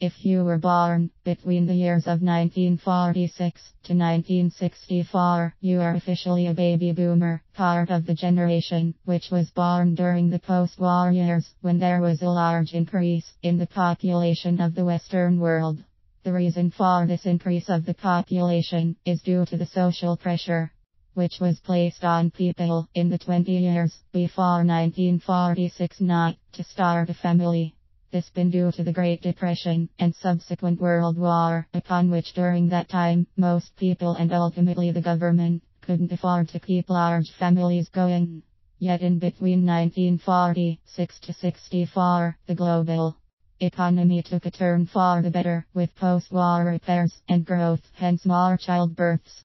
If you were born between the years of 1946 to 1964, you are officially a baby boomer, part of the generation which was born during the post-war years when there was a large increase in the population of the Western world. The reason for this increase of the population is due to the social pressure which was placed on people in the 20 years before 1946 not to start a family. This been due to the Great Depression and subsequent World War, upon which during that time most people and ultimately the government couldn't afford to keep large families going. Yet in between 1946 to 64, the global economy took a turn for the better, with post-war repairs and growth, hence more childbirths.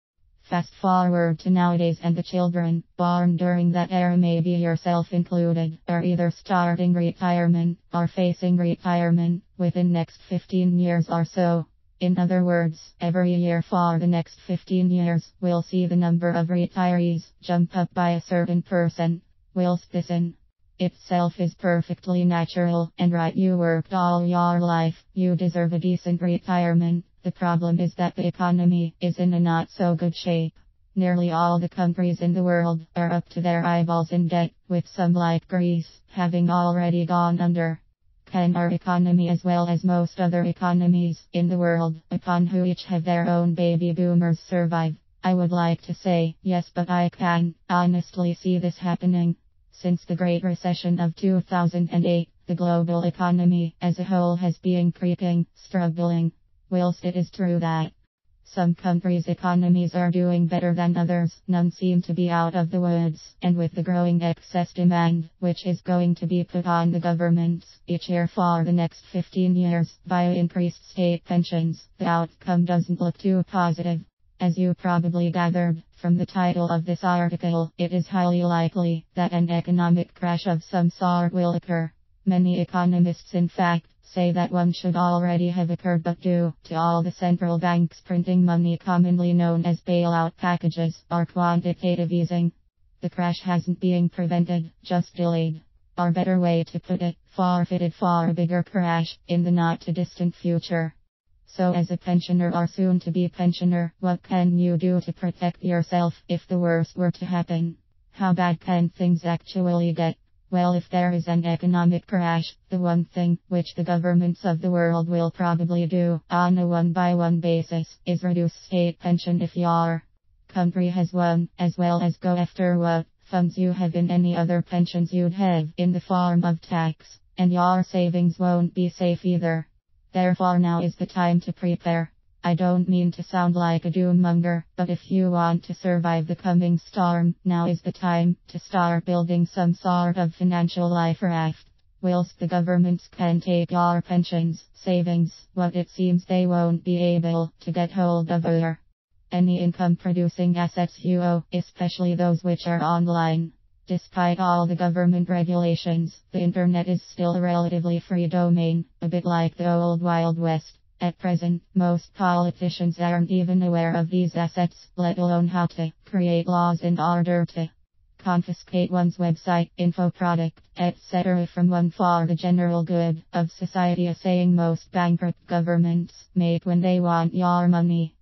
Fast forward to nowadays and the children born during that era, maybe yourself included, are either starting retirement or facing retirement within next 15 years or so. In other words, every year for the next 15 years, we'll see the number of retirees jump up by a certain %. Whilst this in itself is perfectly natural and right, you worked all your life, you deserve a decent retirement. The problem is that the economy is in a not so good shape. Nearly all the countries in the world are up to their eyeballs in debt, with some like Greece having already gone under. Can our economy, as well as most other economies in the world, upon who each have their own baby boomers, survive? I would like to say yes, but I can honestly see this happening. Since the Great Recession of 2008, the global economy as a whole has been creaking, struggling. Whilst it is true that some countries' economies are doing better than others, none seem to be out of the woods, and with the growing excess demand, which is going to be put on the governments each year for the next 15 years via increased state pensions, the outcome doesn't look too positive. As you probably gathered from the title of this article, it is highly likely that an economic crash of some sort will occur. Many economists, in fact, say that one should already have occurred, but due to all the central banks printing money commonly known as bailout packages or quantitative easing, the crash hasn't been prevented, just delayed. Or better way to put it, forfeited for a bigger crash in the not too distant future. So as a pensioner or soon to be pensioner, what can you do to protect yourself if the worst were to happen? How bad can things actually get? Well, if there is an economic crash, the one thing which the governments of the world will probably do on a one-by-one basis is reduce state pension if your country has one, as well as go after what funds you have in any other pensions you'd have in the form of tax, and your savings won't be safe either. Therefore now is the time to prepare. I don't mean to sound like a doommonger, but if you want to survive the coming storm, now is the time to start building some sort of financial life raft. Whilst the governments can take your pensions, savings, what it seems they won't be able to get hold of are any income producing assets you owe, especially those which are online. Despite all the government regulations, the internet is still a relatively free domain, a bit like the old Wild West. At present, most politicians aren't even aware of these assets, let alone how to create laws in order to confiscate one's website, info product, etc. from one for the general good of society, a saying most bankrupt governments make when they want your money.